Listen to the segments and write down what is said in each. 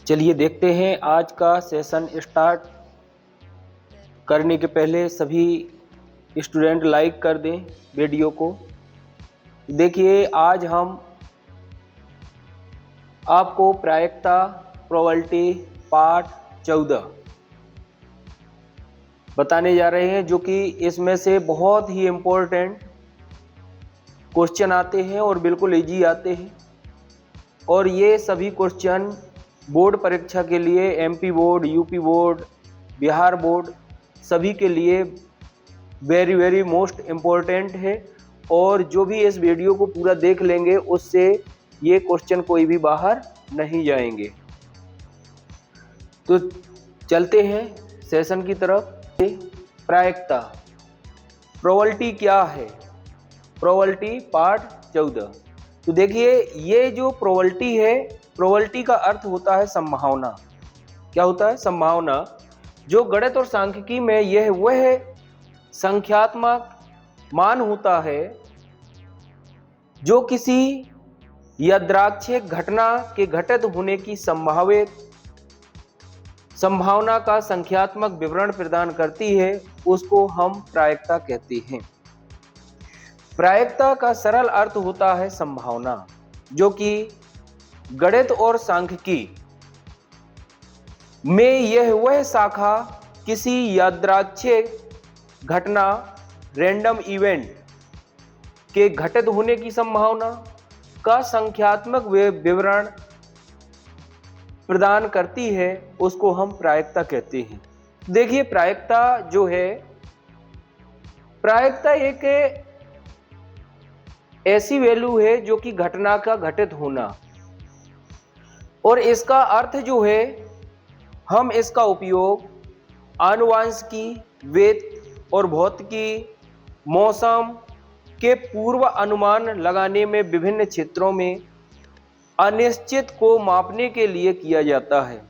चलिए देखते हैं आज का सेशन स्टार्ट करने के पहले सभी स्टूडेंट लाइक कर दें वीडियो को। देखिए आज हम आपको प्रायिकता प्रोबेबिलिटी पार्ट 14 बताने जा रहे हैं, जो कि इसमें से बहुत ही इम्पोर्टेंट क्वेश्चन आते हैं और बिल्कुल इजी आते हैं। और ये सभी क्वेश्चन बोर्ड परीक्षा के लिए MP board, UP board, Bihar board सभी के लिए वेरी वेरी मोस्ट इम्पोर्टेंट है। और जो भी इस वीडियो को पूरा देख लेंगे उससे ये क्वेश्चन कोई भी बाहर नहीं जाएंगे। तो चलते हैं सेशन की तरफ। प्रायिकता प्रोबेबिलिटी क्या है, प्रोबेबिलिटी पार्ट 14। तो देखिए ये जो प्रोबेबिलिटी है, प्रोबेबिलिटी का अर्थ होता है संभावना। क्या होता है? संभावना। जो गणित और सांख्यिकी में यह वह संख्यात्मक मान होता है जो किसी यादृच्छिक घटना के घटित होने की संभावना का संख्यात्मक विवरण प्रदान करती है, उसको हम प्रायिकता कहते हैं। प्रायिकता का सरल अर्थ होता है संभावना, जो कि गणित और सांख्यिकी में यह वह शाखा किसी यादृच्छिक घटना रैंडम इवेंट के घटित होने की संभावना का संख्यात्मक विवरण प्रदान करती है, उसको हम प्रायिकता कहते हैं। देखिए प्रायिकता जो है, प्रायिकता एक ऐसी वैल्यू है जो कि घटना का घटित होना, और इसका अर्थ जो है हम इसका उपयोग आनुवांशिकी, वेद और भौतिकी, मौसम के पूर्व अनुमान लगाने में विभिन्न क्षेत्रों में अनिश्चित को मापने के लिए किया जाता है।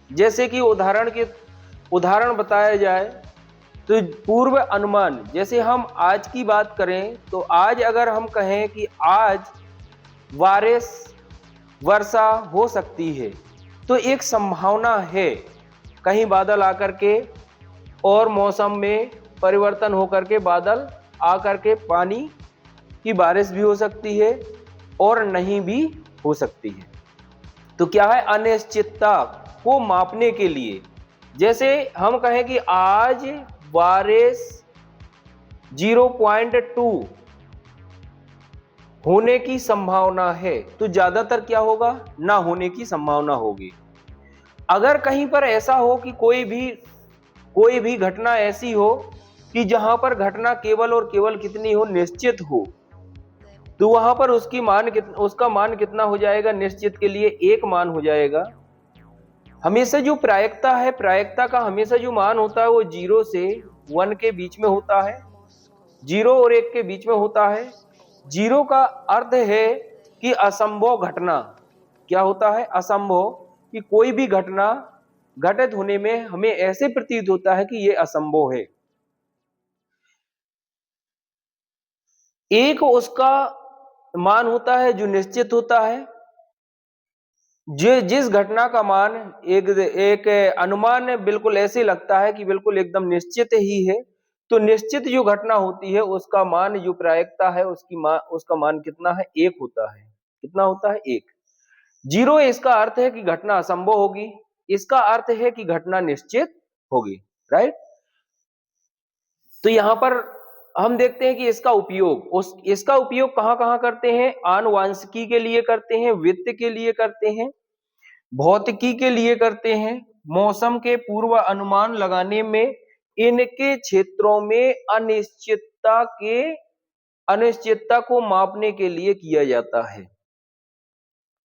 जैसे कि उदाहरण बताया जाए तो पूर्व अनुमान, जैसे हम आज की बात करें तो आज अगर हम कहें कि आज वर्षा हो सकती है, तो एक संभावना है कहीं बादल आकर के और मौसम में परिवर्तन होकर के बादल आकर के पानी की बारिश भी हो सकती है और नहीं भी हो सकती है। तो क्या है? अनिश्चितता को मापने के लिए, जैसे हम कहें कि आज बारिश 0.2 होने की संभावना है, तो ज्यादातर क्या होगा? ना होने की संभावना होगी। अगर कहीं पर ऐसा हो कि कोई भी घटना ऐसी हो कि जहां पर घटना केवल और केवल कितनी हो? निश्चित हो, तो वहां पर उसका मान कितना हो जाएगा? निश्चित के लिए 1 मान हो जाएगा। हमेशा जो प्रायिकता है, प्रायिकता का हमेशा जो मान होता है वो 0 से 1 के बीच में होता है, 0 और 1 के बीच में होता है। 0 का अर्थ है कि असंभव घटना। क्या होता है? असंभव, कि कोई भी घटना घटित होने में हमें ऐसे प्रतीत होता है कि यह असंभव है। 1 उसका मान होता है जो निश्चित होता है। जिस घटना का मान एक अनुमान बिल्कुल ऐसे लगता है कि बिल्कुल एकदम निश्चित ही है, तो निश्चित जो घटना होती है उसका मान, जो प्रायिकता है उसका मान कितना है? 1 होता है। कितना होता है? 1। 0 इसका अर्थ है कि घटना असंभव होगी, इसका अर्थ है कि घटना निश्चित होगी। राइट? तो यहां पर हम देखते हैं कि इसका उपयोग कहां करते हैं? आनुवांशिकी के लिए करते हैं, वित्त के लिए करते हैं, भौतिकी के लिए करते हैं, मौसम के पूर्व अनुमान लगाने में, इनके क्षेत्रों में अनिश्चितता को मापने के लिए किया जाता है।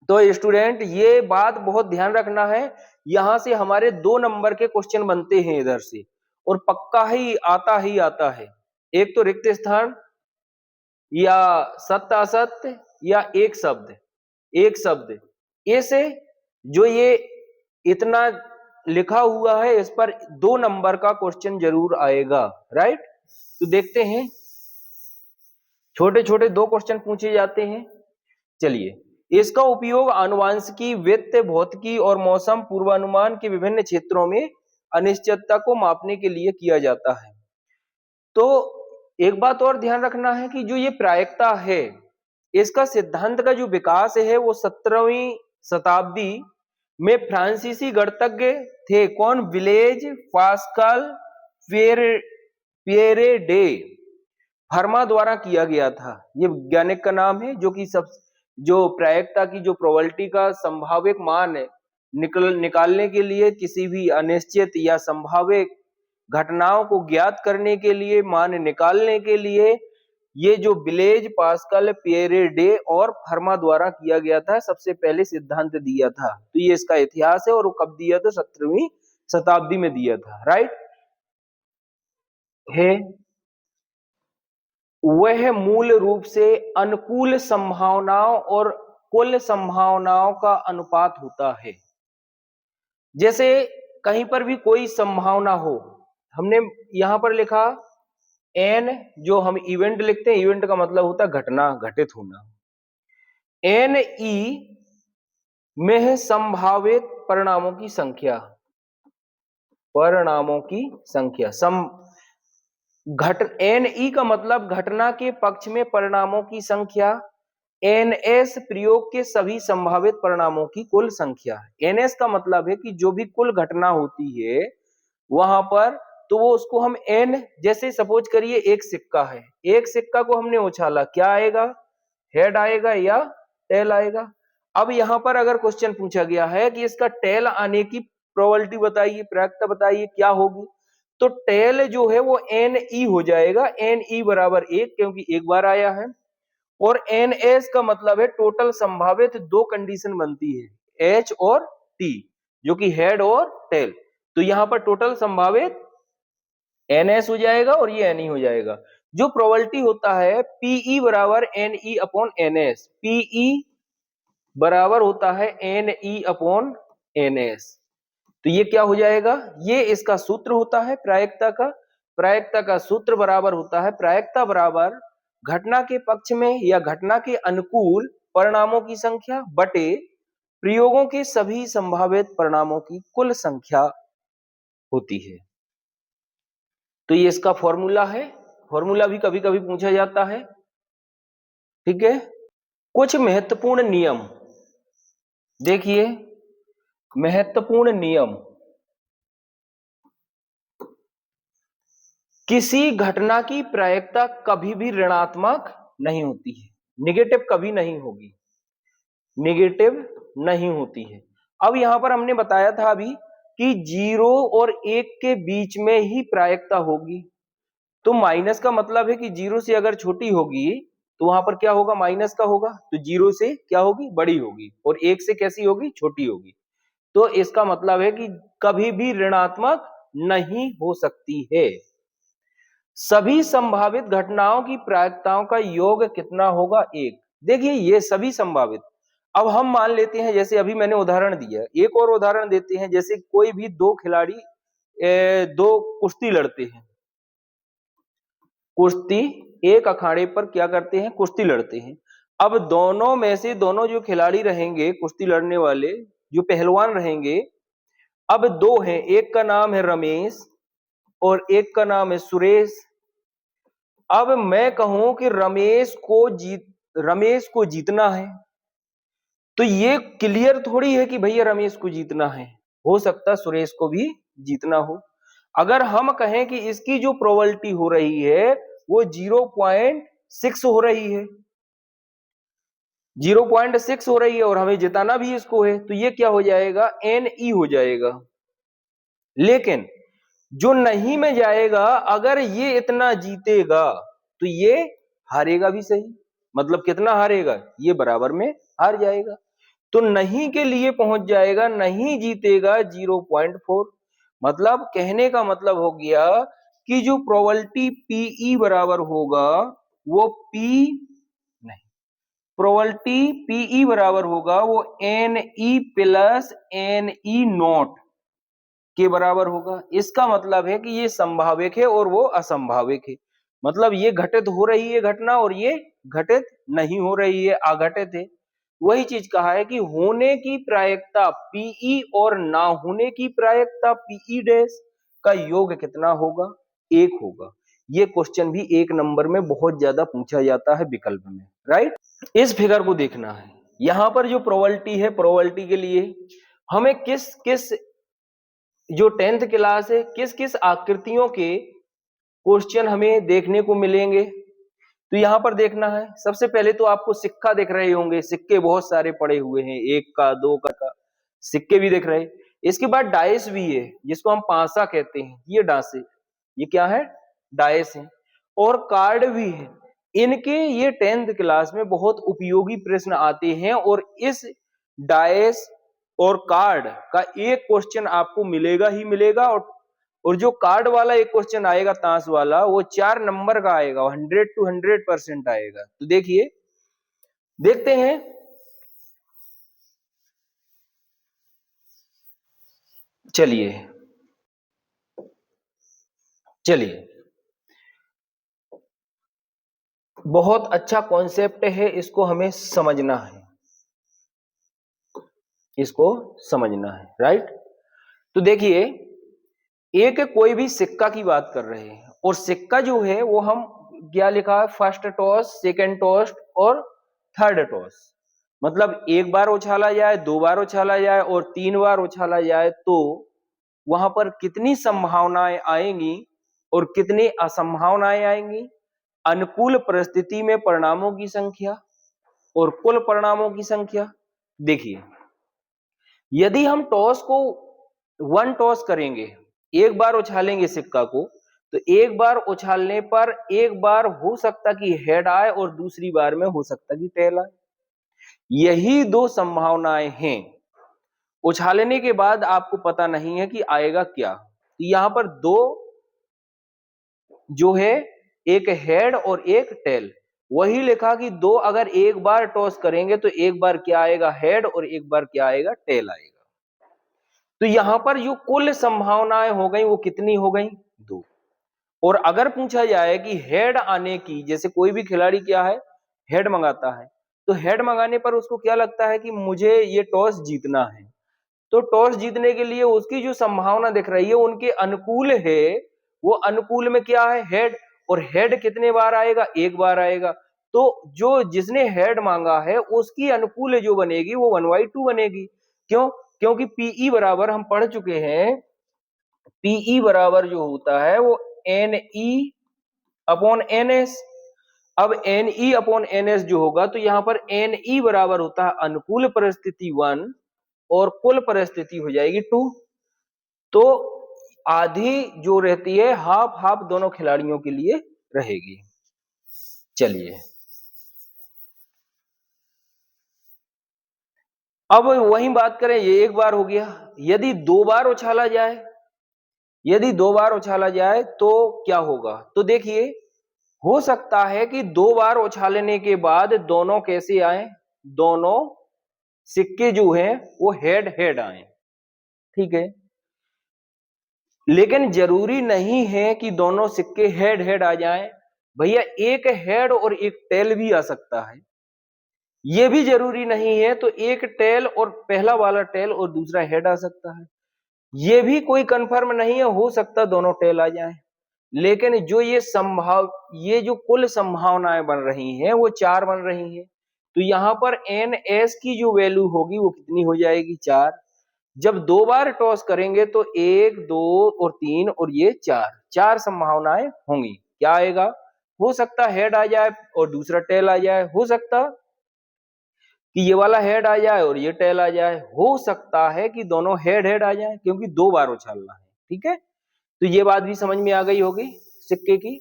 तो स्टूडेंट ये बात बहुत ध्यान रखना है, यहां से हमारे 2 नंबर के क्वेश्चन बनते हैं इधर से, और पक्का ही आता है। एक तो रिक्त स्थान या सत्य असत्य या एक शब्द ऐसे जो ये इतना लिखा हुआ है, इस पर 2 नंबर का क्वेश्चन जरूर आएगा। राइट? तो देखते हैं, छोटे छोटे 2 क्वेश्चन पूछे जाते हैं। चलिए इसका उपयोग आनुवंशिकी, वित्त, भौतिकी और मौसम पूर्वानुमान के विभिन्न क्षेत्रों में अनिश्चितता को मापने के लिए किया जाता है। तो एक बात और ध्यान रखना है कि जो ये प्रायिकता है, इसका सिद्धांत का जो विकास है वो 17वीं शताब्दी में फ्रांसीसी गणितज्ञ थे। कौन? ब्लेज पास्कल पियरे डे फर्मा द्वारा किया गया था। ये वैज्ञानिक का नाम है, जो कि जो प्रायिकता की जो प्रोबेबिलिटी का संभावित मान निकालने के लिए, किसी भी अनिश्चित या संभावित घटनाओं को ज्ञात करने के लिए, मान निकालने के लिए, ये जो ब्लेज पास्कल पियरे डे और फर्मा द्वारा किया गया था, सबसे पहले सिद्धांत दिया था। तो ये इसका इतिहास है और वो कब दिया था? 17वीं शताब्दी में दिया था। राइट है। वह मूल रूप से अनुकूल संभावनाओं और कुल संभावनाओं का अनुपात होता है। जैसे कहीं पर भी कोई संभावना हो, हमने यहां पर लिखा एन, जो हम इवेंट लिखते हैं, इवेंट का मतलब होता है घटना, घटित होना। एन ई में है संभावित परिणामों की संख्या, परिणामों की संख्या। एन ई का मतलब घटना के पक्ष में परिणामों की संख्या। एन एस प्रयोग के सभी संभावित परिणामों की कुल संख्या। एन एस का मतलब है कि जो भी कुल घटना होती है वहां पर, तो वो उसको हम एन, जैसे सपोज करिए एक सिक्का है, एक सिक्का को हमने उछाला, क्या आएगा? हेड आएगा या टेल आएगा? अब यहां पर अगर क्वेश्चन पूछा गया है कि इसका टेल आने की प्रोबेबिलिटी बताइए, प्रायिकता बताइए, क्या होगी? तो टेल जो है वो एन ई हो जाएगा, एन ई बराबर 1, क्योंकि एक बार आया है। और एन एस का मतलब है टोटल संभावित, दो कंडीशन बनती है, एच और टी, जो कि हेड और टेल। तो यहां पर टोटल संभावित एन एस हो जाएगा और ये एन ई हो जाएगा। जो प्रोबेबिलिटी होता है पीई बराबर N E upon N S, PE बराबर होता है N E upon N S. तो ये क्या हो जाएगा? ये इसका सूत्र होता है प्रायिकता का। प्रायिकता का सूत्र बराबर होता है, प्रायिकता बराबर घटना के पक्ष में या घटना के अनुकूल परिणामों की संख्या बटे प्रयोगों के सभी संभावित परिणामों की कुल संख्या होती है। तो ये इसका फॉर्मूला है। फॉर्मूला भी कभी कभी पूछा जाता है। ठीक है। कुछ महत्वपूर्ण नियम देखिए, महत्वपूर्ण नियम। किसी घटना की प्रायिकता कभी भी ऋणात्मक नहीं होती है, निगेटिव कभी नहीं होगी, निगेटिव नहीं होती है। अब यहां पर हमने बताया था अभी कि 0 और 1 के बीच में ही प्रायिकता होगी। तो माइनस का मतलब है कि 0 से अगर छोटी होगी तो वहां पर क्या होगा? माइनस का होगा। तो 0 से क्या होगी? बड़ी होगी। और 1 से कैसी होगी? छोटी होगी। तो इसका मतलब है कि कभी भी ऋणात्मक नहीं हो सकती है। सभी संभावित घटनाओं की प्रायिकताओं का योग कितना होगा? 1। देखिए ये सभी संभावित। अब हम मान लेते हैं, जैसे अभी मैंने उदाहरण दिया, एक और उदाहरण देते हैं। जैसे कोई भी दो खिलाड़ी दो कुश्ती लड़ते हैं, कुश्ती एक अखाड़े पर क्या करते हैं? कुश्ती लड़ते हैं। अब दोनों में से दोनों जो खिलाड़ी रहेंगे, कुश्ती लड़ने वाले जो पहलवान रहेंगे, अब दो हैं, एक का नाम है रमेश और एक का नाम है सुरेश। अब मैं कहूं कि रमेश को जीतना है, तो ये क्लियर थोड़ी है कि भैया रमेश को जीतना है, हो सकता सुरेश को भी जीतना हो। अगर हम कहें कि इसकी जो प्रोबेबिलिटी हो रही है वो 0.6 हो रही है, 0.6 हो रही है और हमें जिताना भी इसको है, तो ये क्या हो जाएगा? एन ई हो जाएगा। लेकिन जो नहीं में जाएगा, अगर ये इतना जीतेगा तो ये हारेगा भी सही। मतलब कितना हारेगा? ये बराबर में हार जाएगा। तो नहीं के लिए पहुंच जाएगा, नहीं जीतेगा 0.4। मतलब कहने का मतलब हो गया कि जो प्रोबेबिलिटी पीई बराबर होगा वो प्रोबेबिलिटी पीई बराबर होगा वो N E plus N E nought के बराबर होगा। इसका मतलब है कि ये संभाविक है और वो असंभाविक है। मतलब ये घटित हो रही है घटना और ये घटित नहीं हो रही है, अघटित है। वही चीज कहा है कि होने की प्रायिकता पीई और ना होने की प्रायिकता पीई डैश का योग कितना होगा, 1 होगा। ये क्वेश्चन भी 1 नंबर में बहुत ज्यादा पूछा जाता है विकल्प में, राइट। इस फिगर को देखना है, यहां पर जो प्रोबेबिलिटी है, प्रोबेबिलिटी के लिए हमें किस किस जो 10th क्लास है किस किस आकृतियों के क्वेश्चन हमें देखने को मिलेंगे। तो यहां पर देखना है, सबसे पहले तो आपको सिक्का दिख रहे होंगे, सिक्के बहुत सारे पड़े हुए हैं, 1 का 2 का सिक्के भी दिख रहे। इसके बाद डाइस भी है जिसको हम पासा कहते हैं, ये डांसे, ये क्या है, डाइस है। और कार्ड भी है, इनके ये 10th क्लास में बहुत उपयोगी प्रश्न आते हैं। और इस डाइस और कार्ड का एक क्वेश्चन आपको मिलेगा ही मिलेगा। और जो कार्ड वाला एक क्वेश्चन आएगा ताश वाला, वो 4 नंबर का आएगा, 100 to 100% आएगा। तो देखिए, देखते हैं। चलिए चलिए, बहुत अच्छा कॉन्सेप्ट है, इसको हमें समझना है, इसको समझना है, राइट। तो देखिए, एक कोई भी सिक्का की बात कर रहे हैं, और सिक्का जो है वो हम क्या लिखा है, फर्स्ट टॉस, सेकंड टॉस और थर्ड टॉस। मतलब एक बार उछाला जाए, 2 बार उछाला जाए और 3 बार उछाला जाए, तो वहां पर कितनी संभावनाएं आएंगी और कितनी असंभावनाएं आएंगी। अनुकूल परिस्थिति में परिणामों की संख्या और कुल परिणामों की संख्या। देखिए, यदि हम टॉस को 1 टॉस करेंगे, एक बार उछालेंगे सिक्का को, तो एक बार उछालने पर एक बार हो सकता कि हेड आए और दूसरी बार में हो सकता कि टेल आए। यही 2 संभावनाएं हैं। उछालने के बाद आपको पता नहीं है कि आएगा क्या। तो यहां पर 2 जो है, एक हेड और एक टेल। वही लिखा कि 2 अगर एक बार टॉस करेंगे तो एक बार क्या आएगा, हेड, और एक बार क्या आएगा, टेल आएगा। तो यहां पर जो कुल संभावनाएं हो गई वो कितनी हो गई, 2। और अगर पूछा जाए कि हेड आने की, जैसे कोई भी खिलाड़ी क्या है, हेड मंगाता है, तो हेड मंगाने पर उसको क्या लगता है कि मुझे ये टॉस जीतना है। तो टॉस जीतने के लिए उसकी जो संभावना दिख रही है उनके अनुकूल है, वो अनुकूल में क्या है, हेड। और हेड कितने बार आएगा, एक बार आएगा। तो जो जिसने हेड मांगा है उसकी अनुकूल जो बनेगी वो 1/2 बनेगी। क्यों, क्योंकि पीई बराबर हम पढ़ चुके हैं, पीई बराबर जो होता है वो NE अपॉन NS। अब NE अपॉन NS जो होगा, तो यहां पर NE बराबर होता है अनुकूल परिस्थिति 1 और कुल परिस्थिति हो जाएगी 2। तो आधी जो रहती है, हाफ हाफ दोनों खिलाड़ियों के लिए रहेगी। चलिए, अब वही बात करें, ये एक बार हो गया। यदि 2 बार उछाला जाए, यदि 2 बार उछाला जाए तो क्या होगा। तो देखिए, हो सकता है कि 2 बार उछालने के बाद दोनों कैसे आए, दोनों सिक्के जो हैं वो हेड हेड आए, ठीक है। लेकिन जरूरी नहीं है कि दोनों सिक्के हेड हेड आ जाएं। भैया, एक हेड और एक टेल भी आ सकता है, ये भी जरूरी नहीं है। तो एक टेल और पहला वाला टेल और दूसरा हेड आ सकता है, ये भी कोई कंफर्म नहीं है, हो सकता दोनों टेल आ जाएं। लेकिन जो ये जो कुल संभावनाएं बन रही हैं वो 4 बन रही हैं। तो यहां पर NS की जो वैल्यू होगी वो कितनी हो जाएगी, 4। जब 2 बार टॉस करेंगे तो 1, 2 और 3 और ये 4 संभावनाएं होंगी। क्या आएगा, हो सकता हेड आ जाए और दूसरा टेल आ जाए, हो सकता कि ये वाला हेड आ जाए और ये टेल आ जाए, हो सकता है कि दोनों हेड हेड आ जाए, क्योंकि 2 बार उछालना है, ठीक है। तो ये बात भी समझ में आ गई होगी सिक्के की।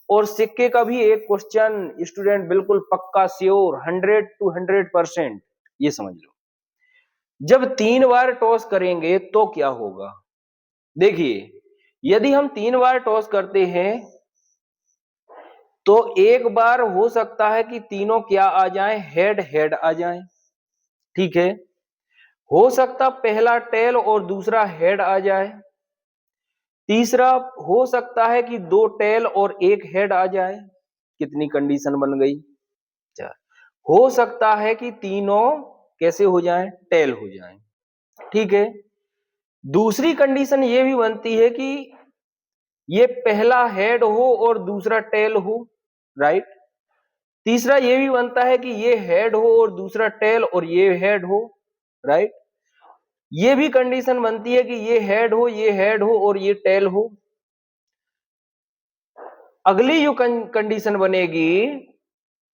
और सिक्के का भी एक क्वेश्चन स्टूडेंट बिल्कुल पक्का श्योर 100 to 100%, ये समझ लो। जब 3 बार टॉस करेंगे तो क्या होगा। देखिए, यदि हम 3 बार टॉस करते हैं तो एक बार हो सकता है कि तीनों क्या आ जाएं, हेड हेड आ जाएं, ठीक है। हो सकता पहला टेल और दूसरा हेड आ जाए। तीसरा, हो सकता है कि 2 टेल और एक हेड आ जाए। कितनी कंडीशन बन गई, 4। हो सकता है कि तीनों कैसे हो जाएं, टेल हो जाएं। ठीक है, दूसरी कंडीशन ये भी बनती है कि ये पहला हेड हो और दूसरा टेल हो, राइट। तीसरा ये भी बनता है कि ये हेड हो और दूसरा टेल और ये हेड हो, राइट। ये भी कंडीशन बनती है कि ये हेड हो, ये हेड हो और ये टेल हो। अगली जो कंडीशन बनेगी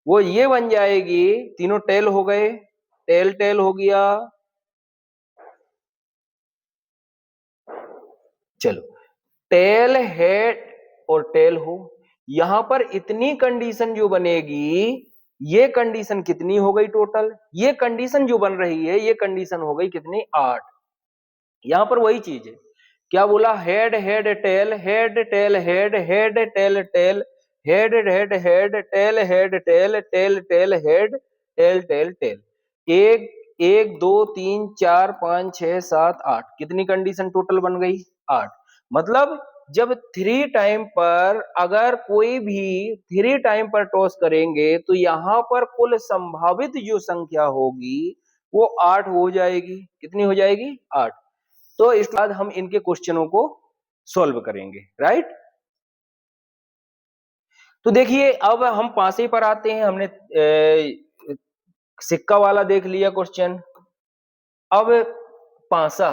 वो ये बन जाएगी, तीनों टेल हो गए, टेल टेल हो गया। चलो, टेल हेड और टेल हो। यहां पर इतनी कंडीशन जो बनेगी, ये कंडीशन कितनी हो गई टोटल? ये कंडीशन जो बन रही है, ये कंडीशन हो गई कितनी? 8। यहां पर वही चीज है, क्या बोला? Head head tail, head tail head, head tail tail, head head head, tail head tail, tail tail head, tail tail tail. एक एक दो तीन चार पांच छह सात आठ, कितनी कंडीशन टोटल बन गई? 8। मतलब जब 3 टाइम पर, अगर कोई भी 3 टाइम पर टॉस करेंगे तो यहां पर कुल संभावित जो संख्या होगी वो 8 हो जाएगी। कितनी हो जाएगी? 8। तो इसके बाद हम इनके क्वेश्चनों को सॉल्व करेंगे, राइट। तो देखिए, अब हम पासे पर आते हैं। हमने सिक्का वाला देख लिया क्वेश्चन। अब पासा।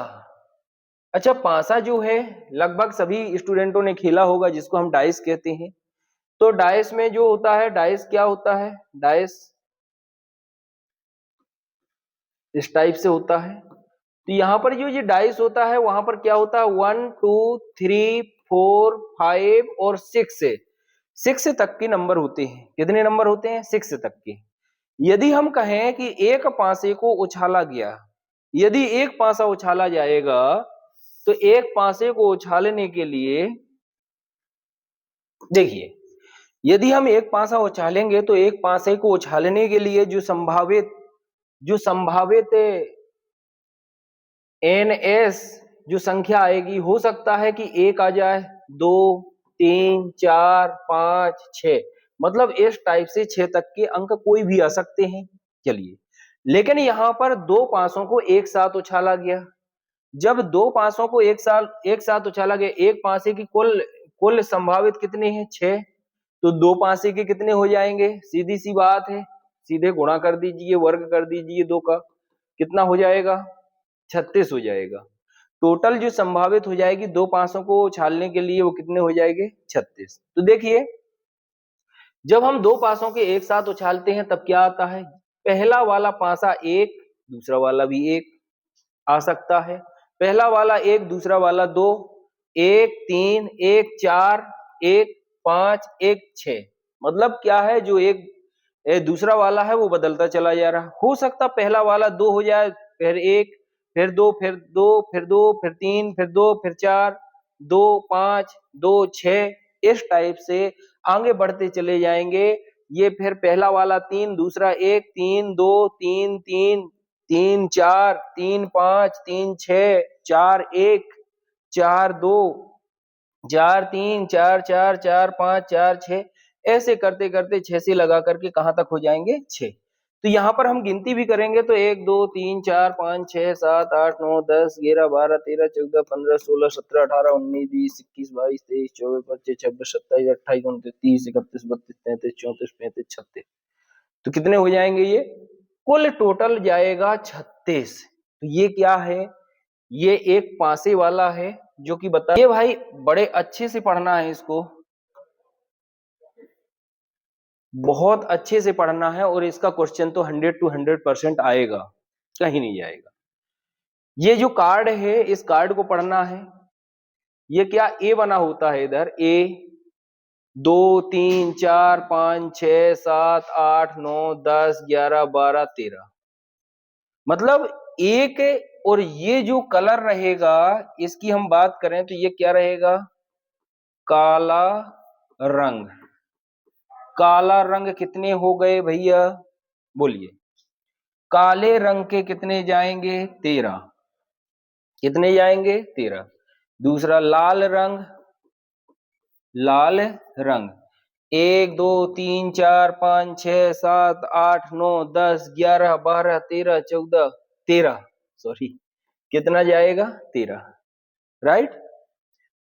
अच्छा, पासा जो है लगभग सभी स्टूडेंटों ने खेला होगा, जिसको हम डाइस कहते हैं। तो डाइस में जो होता है, डाइस क्या होता है? डाइस इस टाइप से होता है। तो यहां पर जो ये डाइस होता है, वहां पर क्या होता है? 1 2 3 4 5 और 6 से 6 तक के नंबर होते हैं। कितने नंबर होते हैं? 6 तक के। यदि हम कहें कि एक पासे को उछाला गया, यदि एक पासा उछाला जाएगा, तो एक पासे को उछालने के लिए, देखिए, यदि हम एक पासा उछालेंगे तो एक पासे को उछालने के लिए जो संभावित एन एस जो संख्या आएगी, हो सकता है कि 1 आ जाए, 2 3 4 5 6, मतलब इस टाइप से 6 तक के अंक कोई भी आ सकते हैं। चलिए, लेकिन यहां पर दो पासों को एक साथ उछाला गया। जब दो पासों को एक साथ उछाला गया, एक पासे की कुल कुल संभावित कितने हैं? 6। तो दो पासे के कितने हो जाएंगे? सीधी सी बात है, सीधे गुणा कर दीजिए, वर्ग कर दीजिए दो का, कितना हो जाएगा? 36 हो जाएगा। टोटल जो संभावित हो जाएगी दो पासों को उछालने के लिए, वो कितने हो जाएंगे? 36। तो देखिए, जब हम दो पासों के एक साथ उछालते हैं तब क्या आता है? पहला वाला पासा 1, दूसरा वाला भी 1 आ सकता है। पहला वाला 1, दूसरा वाला 2, 1 3 1 4 1 5 1 6। मतलब क्या है, जो एक दूसरा वाला है वो बदलता चला जा रहा। हो सकता पहला वाला 2 हो जाए, फिर 1, फिर 2, फिर 2, फिर 2, फिर 3, फिर 2, फिर 4, 2 5 2 6, इस टाइप से आगे बढ़ते चले जाएंगे। ये फिर पहला वाला 3, दूसरा 1 3 2 3 3 3 4 3 5 3 6 4 1 4 2 4 3 4 4 4 5 4 6, ऐसे करते करते 6 से लगा करके कहां तक हो जाएंगे? 6। तो यहां पर हम गिनती भी करेंगे तो 1 2 3 4 5 6 7 8 9 10 11 12 13 14 15 16 17 18 19 20 21 22 23 24 25 26 27 28 29 30 31 32 33 34 35 36। तो कितने हो जाएंगे ये? कुल टोटल जाएगा 36। तो ये क्या है? ये एक पासे वाला है, जो कि बता, ये भाई बड़े अच्छे से पढ़ना है इसको, बहुत अच्छे से पढ़ना है, और इसका क्वेश्चन तो 100 to 100% आएगा, कहीं नहीं जाएगा। ये जो कार्ड है, इस कार्ड को पढ़ना है। ये क्या ए बना होता है इधर? ए 2 3 4 5 6 7 8 9 10 11 12 13, मतलब एक, और ये जो कलर रहेगा, इसकी हम बात करें तो ये क्या रहेगा? काला रंग। काला रंग कितने हो गए भैया? बोलिए। काले रंग के कितने जाएंगे? 13। कितने जाएंगे? 13। दूसरा लाल रंग, लाल रंग 1 2 3 4 5 6 7 8 9 10 11 12 13 14 13, सॉरी कितना जाएगा 13, राइट।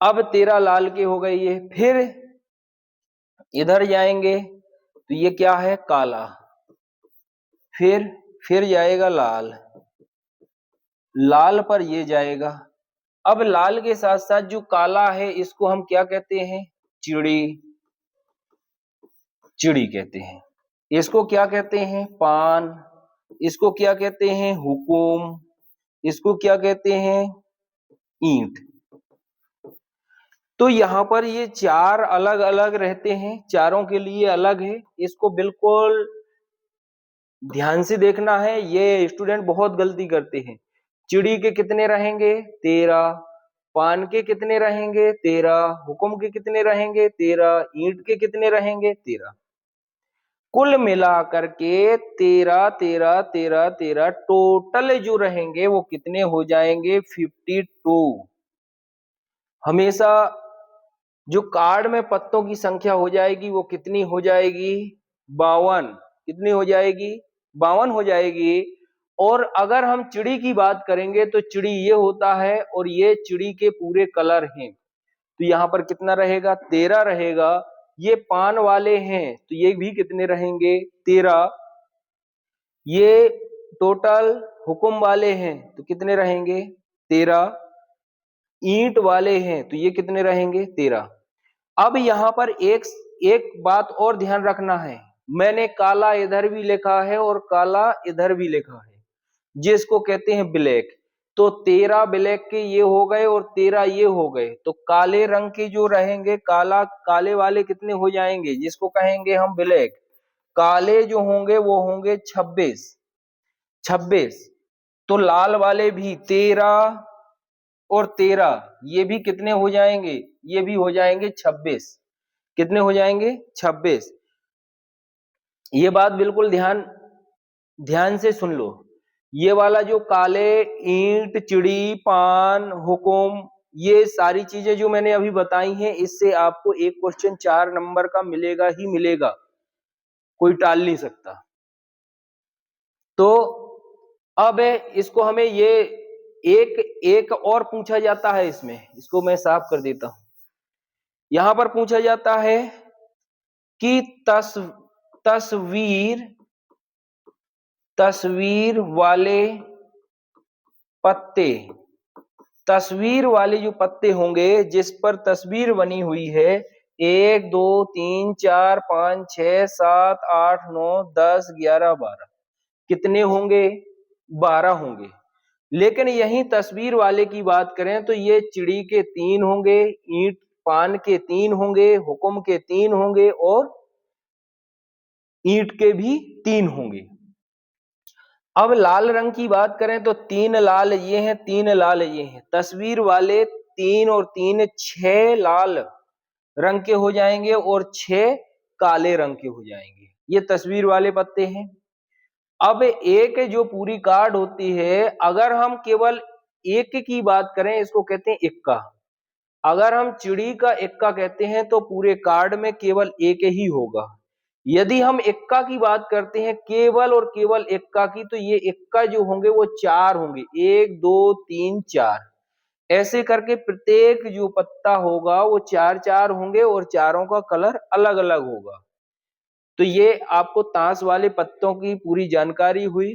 अब 13 लाल के हो गए ये, फिर इधर जाएंगे तो ये क्या है काला, फिर जाएगा लाल, लाल पर ये जाएगा। अब लाल के साथ साथ जो काला है इसको हम क्या कहते हैं, चिड़ी, चिड़ी कहते हैं। इसको क्या कहते हैं, पान, इसको क्या कहते हैं, हुकुम, इसको क्या कहते हैं, ईंट। तो यहाँ पर ये चार अलग अलग रहते हैं, चारों के लिए अलग है, इसको बिल्कुल ध्यान से देखना है। ये स्टूडेंट बहुत गलती करते हैं। चिड़ी के कितने रहेंगे 13, पान के कितने रहेंगे 13, हुकुम के कितने रहेंगे 13, ईंट के कितने रहेंगे 13, कुल मिलाकर के 13 13 13 13, टोटल जो रहेंगे वो कितने हो जाएंगे 52। हमेशा जो कार्ड में पत्तों की संख्या हो जाएगी वो कितनी हो जाएगी 52, कितनी हो जाएगी 52 हो जाएगी। और अगर हम चिड़ी की बात करेंगे तो चिड़ी ये होता है और ये चिड़ी के पूरे कलर हैं, तो यहाँ पर कितना रहेगा 13 रहेगा। ये पान वाले हैं तो ये भी कितने रहेंगे 13, ये टोटल हुकुम वाले हैं तो कितने रहेंगे 13, ईंट वाले हैं तो ये कितने रहेंगे 13। अब यहाँ पर एक एक बात और ध्यान रखना है, मैंने काला इधर भी लिखा है और काला इधर भी लिखा है, जिसको कहते हैं ब्लैक। तो 13 ब्लैक के ये हो गए और 13 ये हो गए, तो काले रंग के जो रहेंगे काला, काले वाले कितने हो जाएंगे, जिसको कहेंगे हम ब्लैक। काले जो होंगे वो होंगे 26, 26। तो लाल वाले भी 13 और 13 ये भी कितने हो जाएंगे, ये भी हो जाएंगे 26, कितने हो जाएंगे 26। ये बात बिल्कुल ध्यान ध्यान से सुन लो। ये वाला जो काले, ईंट, चिड़ी, पान, हुकुम, ये सारी चीजें जो मैंने अभी बताई हैं, इससे आपको एक क्वेश्चन 4 नंबर का मिलेगा ही मिलेगा, कोई टाल नहीं सकता। तो अब इसको हमें ये एक एक और पूछा जाता है, इसमें इसको मैं साफ कर देता हूं। यहां पर पूछा जाता है कि तस्वीर तस्वीर वाले पत्ते, तस्वीर वाले जो पत्ते होंगे जिस पर तस्वीर बनी हुई है 1 2 3 4 5 6 7 8 9 10 11 12, कितने होंगे 12 होंगे। लेकिन यही तस्वीर वाले की बात करें तो ये चिड़ी के 3 होंगे, ईंट पान के 3 होंगे, हुकुम के 3 होंगे और ईंट के भी 3 होंगे। अब लाल रंग की बात करें तो 3 लाल ये हैं, 3 लाल ये हैं। तस्वीर वाले 3 और 3 6 लाल रंग के हो जाएंगे और 6 काले रंग के हो जाएंगे। ये तस्वीर वाले पत्ते हैं। अब एक जो पूरी कार्ड होती है, अगर हम केवल एक की बात करें इसको कहते हैं इक्का। अगर हम चिड़ी का इक्का कहते हैं तो पूरे कार्ड में केवल एक ही होगा। यदि हम इक्का की बात करते हैं केवल और केवल इक्का की, तो ये इक्का जो होंगे वो 4 होंगे, 1 2 3 4, ऐसे करके प्रत्येक जो पत्ता होगा वो 4 4 होंगे और चारों का कलर अलग अलग होगा। तो ये आपको ताश वाले पत्तों की पूरी जानकारी हुई।